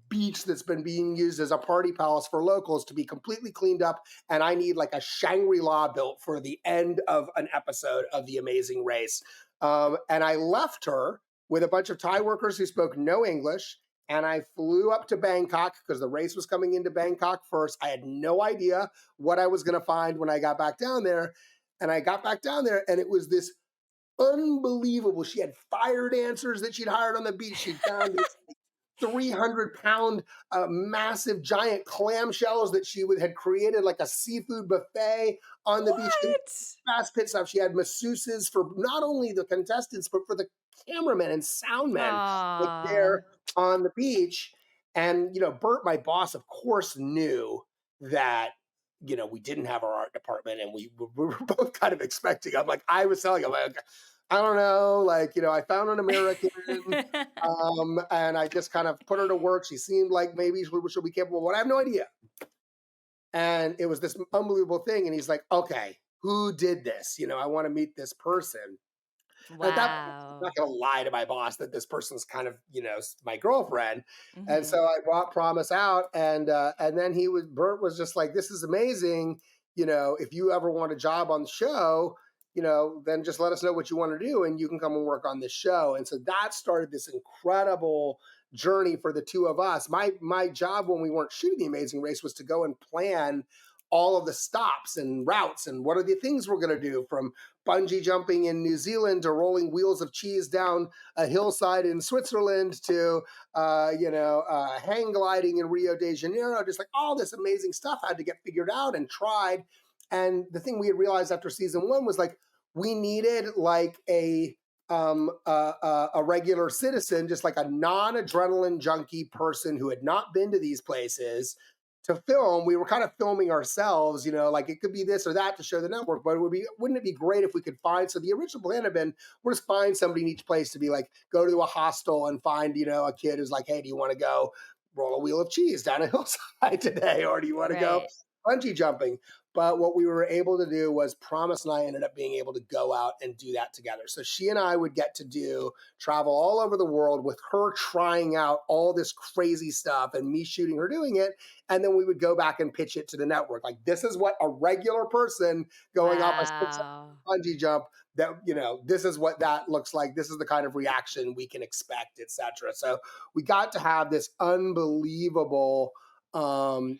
beach that's been being used as a party palace for locals to be completely cleaned up. And I need a Shangri-La built for the end of an episode of The Amazing Race. And I left her with a bunch of Thai workers who spoke no English. And I flew up to Bangkok because the race was coming into Bangkok first. I had no idea what I was going to find when I got back down there. And I got back down there, and it was this unbelievable. She had fire dancers that she'd hired on the beach. She'd found this 300-pound massive giant clamshells that had created like a seafood buffet on the beach. Fast pit stuff. She had masseuses for not only the contestants, but for the cameramen and sound men like there on the beach. And, Bert, my boss, of course, knew that, we didn't have our art department, and we were both kind of expecting. I was telling him, like, I don't know, I found an American, and I just kind of put her to work. She seemed like maybe she'll be capable, but I have no idea. And it was this unbelievable thing. And he's like, okay, who did this? I want to meet this person. Wow. At that point, I'm not going to lie to my boss that this person's kind of, my girlfriend. Mm-hmm. And so I brought Promise out, and then Bert was just like, this is amazing. If you ever want a job on the show, then just let us know what you want to do, and you can come and work on this show. And so that started this incredible journey for the two of us. My job when we weren't shooting The Amazing Race was to go and plan all of the stops and routes and what are the things we're going to do, from bungee jumping in New Zealand to rolling wheels of cheese down a hillside in Switzerland to, hang gliding in Rio de Janeiro. Just like all this amazing stuff had to get figured out and tried. And the thing we had realized after season 1 was like, we needed like a regular citizen, just like a non-adrenaline junkie person who had not been to these places to film. We were kind of filming ourselves, like it could be this or that to show the network, but wouldn't it be great if we could find, so the original plan had been, we'll just find somebody in each place to be like, go to a hostel and find, a kid who's like, hey, do you want to go roll a wheel of cheese down a hillside today? Or do you want to go bungee jumping? But what we were able to do was Promise and I ended up being able to go out and do that together. So she and I would get to travel all over the world with her trying out all this crazy stuff and me shooting her doing it. And then we would go back and pitch it to the network. Like, this is what a regular person going off a bungee jump, that, this is what that looks like. This is the kind of reaction we can expect, etc. So we got to have this unbelievable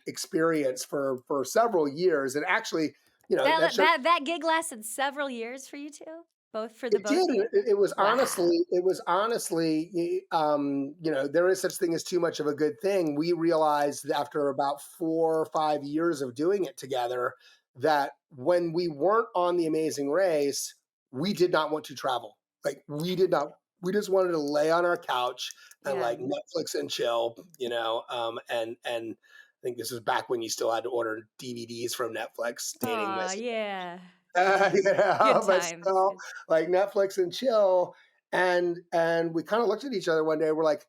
experience for several years. And actually, that gig lasted several years for you two, both for the both of you? It was honestly, there is such thing as too much of a good thing. We realized after about 4 or 5 years of doing it together that when we weren't on The Amazing Race, we did not want to travel. Like, we did not. We just wanted to lay on our couch and like Netflix and chill, and I think this was back when you still had to order DVDs from Netflix. Dating this, Good but times. still, like Netflix and chill, and we kind of looked at each other one day. We're like,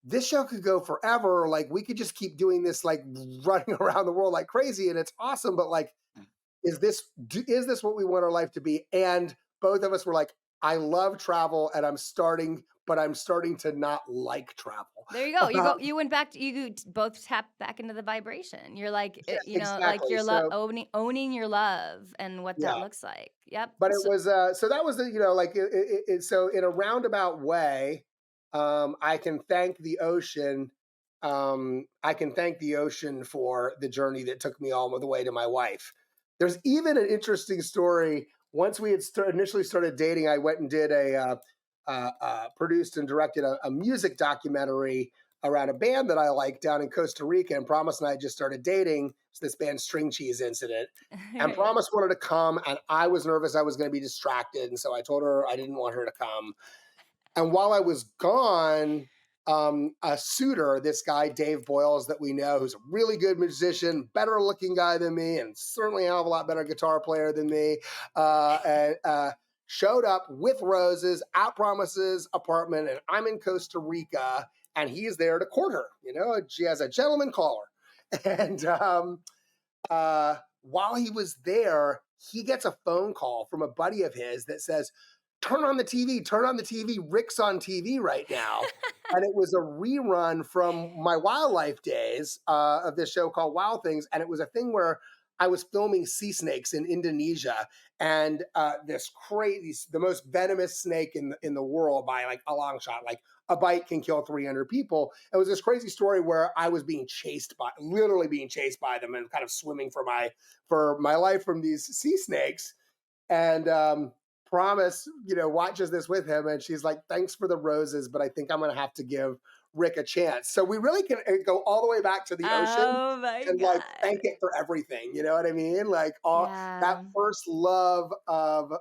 this show could go forever. Like, we could just keep doing this, like running around the world like crazy, and it's awesome. But like, is this what we want our life to be? And both of us were like, I love travel, and I'm starting to not like travel. There you go. You went back. You both tapped back into the vibration. You're like, exactly. like you're owning your love and what that looks like. Yep. But it was so that was the so in a roundabout way, I can thank the ocean. I can thank the ocean for the journey that took me all the way to my wife. There's even an interesting story. Once we had initially started dating, I went and did produced and directed a music documentary around a band that I like down in Costa Rica. And Promise and I just started dating. It's this band String Cheese Incident. And Promise wanted to come, and I was nervous I was going to be distracted. And so I told her I didn't want her to come. And while I was gone, a suitor, this guy, Dave Boyles, that we know, who's a really good musician, better looking guy than me, and certainly a hell of a lot better guitar player than me, showed up with roses at Promise's apartment, and I'm in Costa Rica, and he's there to court her. She has a gentleman caller. And while he was there, he gets a phone call from a buddy of his that says, turn on the TV, Rick's on TV right now. And it was a rerun from my wildlife days of this show called Wild Things. And it was a thing where I was filming sea snakes in Indonesia, and this crazy, the most venomous snake in the world by like a long shot, like a bite can kill 300 people. It was this crazy story where I was being chased by, literally being chased by them, and kind of swimming for my life from these sea snakes. And Promise, watches this with him, and she's like, "Thanks for the roses, but I think I'm gonna have to give Rick a chance." So we really can go all the way back to the ocean Oh my and like God. thank it for everything. You know what I mean? Like all that Yeah. first love of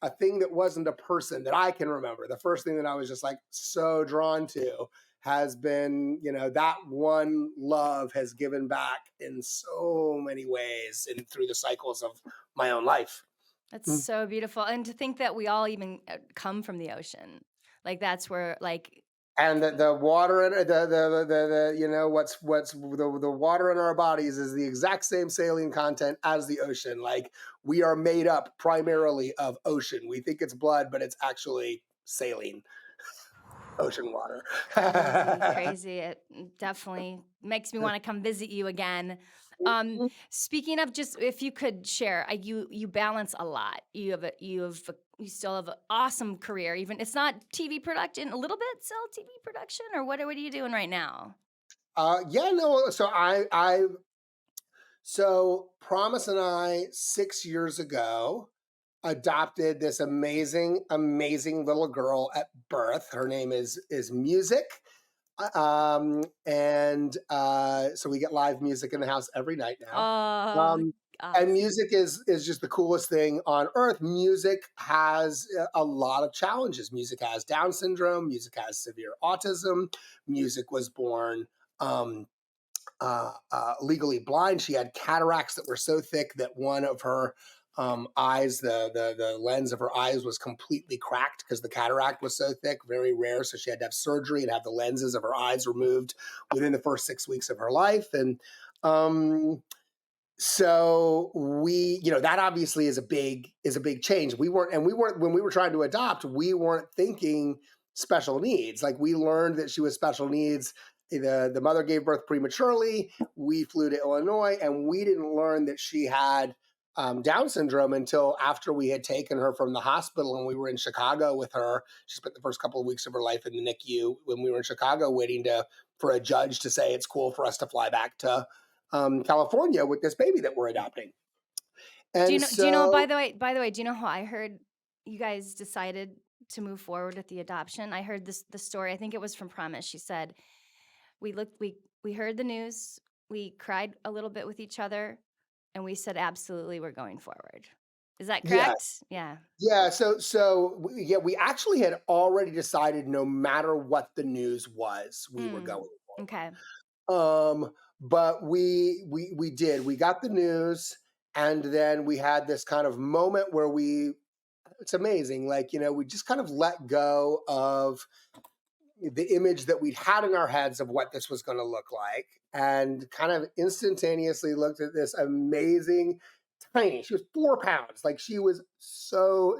a thing that wasn't a person that I can remember. The first thing that I was just like so drawn to has been, that one love has given back in so many ways and through the cycles of my own life. That's so beautiful. And to think that we all even come from the ocean. Like that's where like And the water in the what's the water in our bodies is the exact same saline content as the ocean. Like we are made up primarily of ocean. We think it's blood, but it's actually saline ocean water. crazy, crazy. It definitely makes me want to come visit you again. Speaking of, just if you could share, you balance a lot. You still have an awesome career. Even it's not TV production, a little bit still TV production, or what are you doing right now? Yeah, no. So Promise and I 6 years ago adopted this amazing, amazing little girl at birth. Her name is Music. So we get live music in the house every night now. Oh, Um, and awesome. music is just the coolest thing on earth. Music has a lot of challenges. Music has Down syndrome. Music has severe autism. Music was born um, legally blind. She had cataracts that were so thick that one of her eyes, the lens of her eyes was completely cracked because the cataract was so thick, very rare. So she had to have surgery and have the lenses of her eyes removed within the first 6 weeks of her life. And so that obviously is a big change. We weren't when we were trying to adopt, we weren't thinking special needs. Like we learned that she was special needs. The mother gave birth prematurely. We flew to Illinois, and we didn't learn that she had Down syndrome until after we had taken her from the hospital, and we were in Chicago with her. She spent the first couple of weeks of her life in the NICU when we were in Chicago, waiting for a judge to say it's cool for us to fly back to California with this baby that we're adopting. Do you And know? Do you know? so, By the way, do you know how I heard you guys decided to move forward with the adoption? I heard the story. I think it was from Promise. She said we heard the news, we cried a little bit with each other, and we said absolutely we're going forward. Is that yeah, correct? Yeah. yeah. Yeah, we actually had already decided no matter what the news was, we were Mm. going Okay. forward. But we did. We got the news, and then we had this kind of moment where it's amazing. Like, we just kind of let go of the image that we'd had in our heads of what this was going to look like, and kind of instantaneously looked at this amazing tiny. She was 4 pounds. Like she was so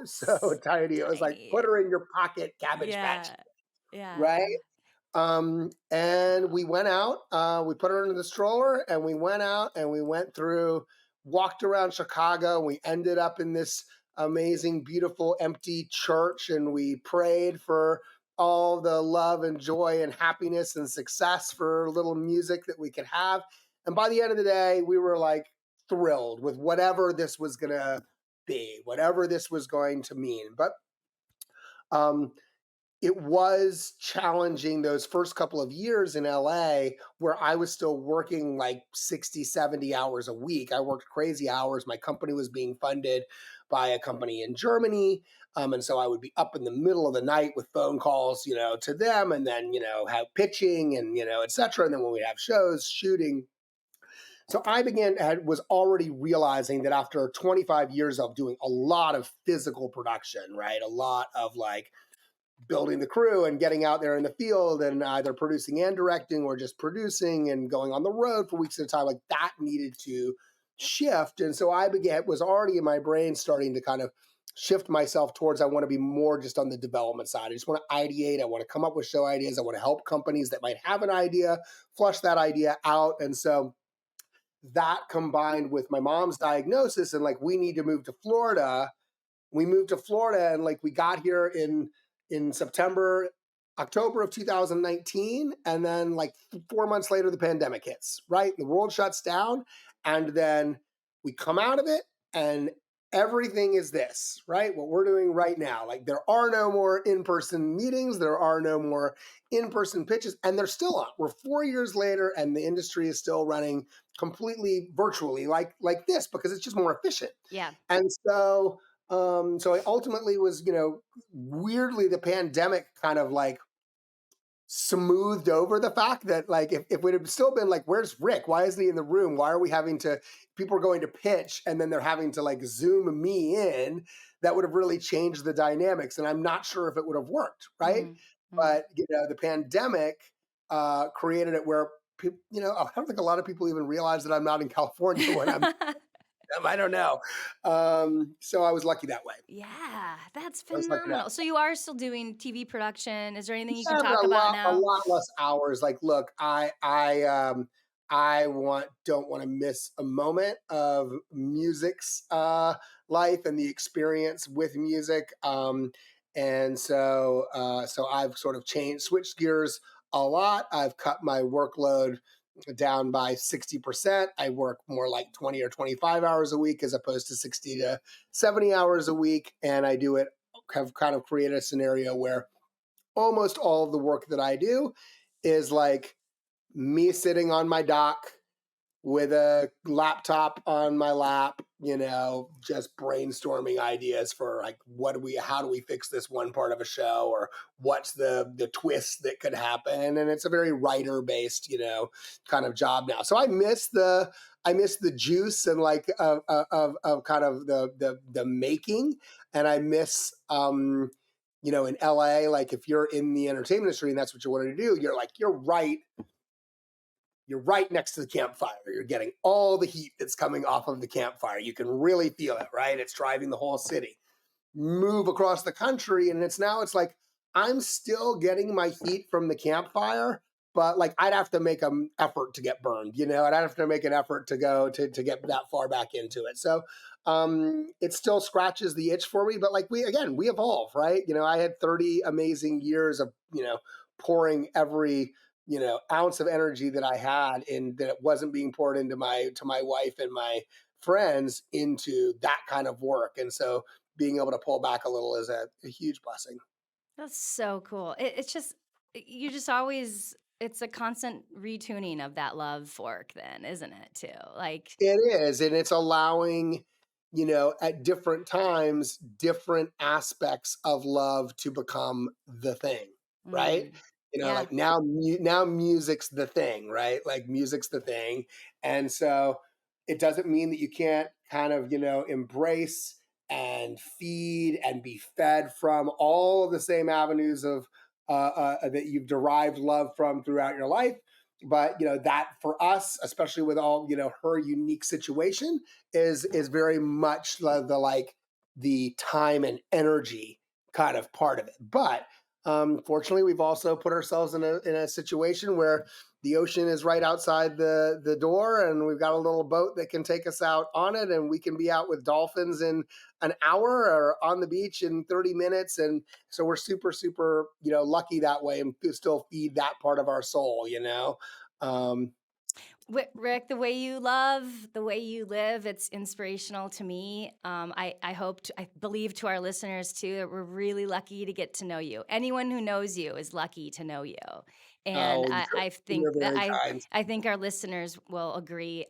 tiny. It was like Tiny. put her in your pocket, Cabbage Patch, Yeah. Yeah. right? And we went out. We put her in the stroller, and we went out, and we went through, walked around Chicago. We ended up in this amazing, beautiful, empty church, and we prayed for all the love and joy and happiness and success for little music that we could have. And by the end of the day, we were like thrilled with whatever this was going to be, whatever this was going to mean. But um, it was challenging those first couple of years in LA where I was still working like 60, 70 hours a week. I worked crazy hours. My company was being funded by a company in Germany. And so I would be up in the middle of the night with phone calls, to them, and then, have pitching and, et cetera. And then when we have shows, shooting. So was already realizing that after 25 years of doing a lot of physical production, right? A lot of like building the crew and getting out there in the field and either producing and directing or just producing and going on the road for weeks at a time, like that needed to shift. And so was already in my brain starting to kind of shift myself towards, I want to be more just on the development side. I just want to ideate. I want to come up with show ideas. I want to help companies that might have an idea, flush that idea out. And so that combined with my mom's diagnosis and like we need to move to Florida. We moved to Florida and like we got here in October of 2019, and then like 4 months later the pandemic hits, right? The world shuts down, and then we come out of it, and everything is this, right? What we're doing right now. Like there are no more in-person meetings, there are no more in-person pitches, and they're still on. We're 4 years later, and the industry is still running completely virtually, like this, because it's just more efficient. Yeah. And so I ultimately was, weirdly, the pandemic kind of like smoothed over the fact that like if it had still been like, where's Rick? Why isn't he in the room? Why are we having to, people are going to pitch and then they're having to like Zoom me in, that would have really changed the dynamics. And I'm not sure if it would have worked, right? Mm-hmm. But, the pandemic created it where, I don't think a lot of people even realize that I'm not in California when I'm I don't know. So I was lucky that way. Yeah, that's I was lucky that phenomenal. So you are still doing TV production. Is there anything you can Yeah, talk but about a now? lot less hours. Like, look, don't want to miss a moment of music's life and the experience with music. So I've sort of switched gears a lot. I've cut my workload down by 60%. I work more like 20 or 25 hours a week as opposed to 60 to 70 hours a week. And have kind of created a scenario where almost all of the work that I do is like me sitting on my dock with a laptop on my lap, just brainstorming ideas for like how do we fix this one part of a show, or what's the twist that could happen. And it's a very writer based, kind of job now. So I miss the juice and like of kind of the making, and I miss in LA, like if you're in the entertainment industry and that's what you wanted to do, you're right next to the campfire. You're getting all the heat that's coming off of the campfire. You can really feel it, right? It's driving the whole city. Move across the country, and it's like I'm still getting my heat from the campfire, but like I'd have to make an effort to get burned, and I'd have to make an effort to go to get that far back into it. So it still scratches the itch for me, but like we evolve, right? I had 30 amazing years of, pouring every ounce of energy that I had in that it wasn't being poured into my wife and my friends into that kind of work. And so being able to pull back a little is a huge blessing. That's so cool. It's just, you just always, it's a constant retuning of that love work then, isn't it, too? Like, It is. And it's allowing, at different times, different aspects of love to become the thing, right? yeah. Like now music's the thing, right? Like music's the thing. And so it doesn't mean that you can't kind of, embrace and feed and be fed from all of the same avenues of that you've derived love from throughout your life. But that for us, especially with all her unique situation, is very much the time and energy kind of part of it. But fortunately, we've also put ourselves in a situation where the ocean is right outside the door, and we've got a little boat that can take us out on it, and we can be out with dolphins in an hour or on the beach in 30 minutes. And so we're super, super, lucky that way, and still feed that part of our soul, Rick, the way you love, the way you live, it's inspirational to me. I believe to our listeners too, that we're really lucky to get to know you. Anyone who knows you is lucky to know you. And I think you're that very kind. I think our listeners will agree.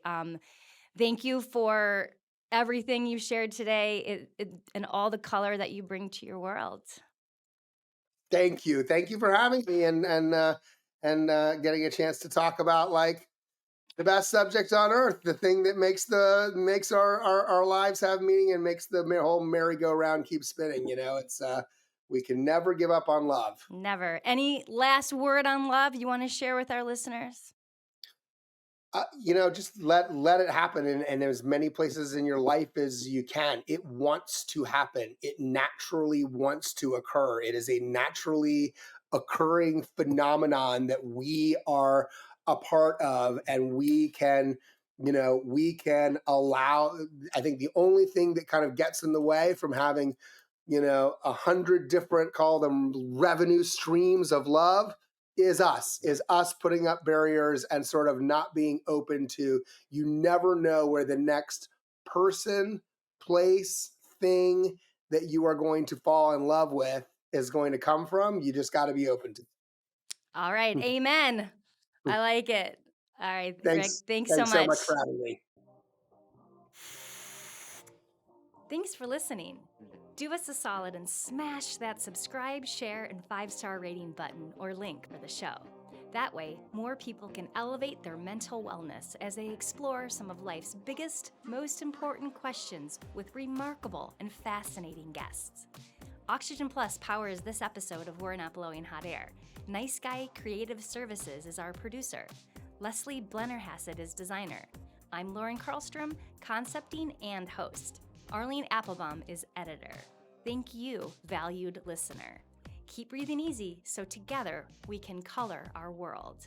Thank you for everything you shared today, and all the color that you bring to your world. Thank you for having me, and getting a chance to talk about like the best subject on earth, the thing that makes our lives have meaning and makes the whole merry-go-round keep spinning. It's we can never give up on love. Never. Any last word on love you want to share with our listeners? Just let it happen, and as many places in your life as you can. It wants to happen. It naturally wants to occur. It is a naturally occurring phenomenon that we are a part of, and we can we can allow, I think the only thing that kind of gets in the way from having, 100 different, call them revenue streams of love, is us putting up barriers and sort of not being open to, you never know where the next person, place, thing that you are going to fall in love with is going to come from. You just got to be open to it. All right. Amen. I like it. All right, Rick, thanks so so much. much for having me. Thanks for listening. Do us a solid and smash that subscribe, share, and 5-star rating button or link for the show. That way, more people can elevate their mental wellness as they explore some of life's biggest, most important questions with remarkable and fascinating guests. Oxygen Plus powers this episode of We're Not Blowing Hot Air. Nice Guy Creative Services is our producer. Leslie Blennerhassett is designer. I'm Lauren Karlstrom, concepting and host. Arlene Applebaum is editor. Thank you, valued listener. Keep breathing easy so together we can color our world.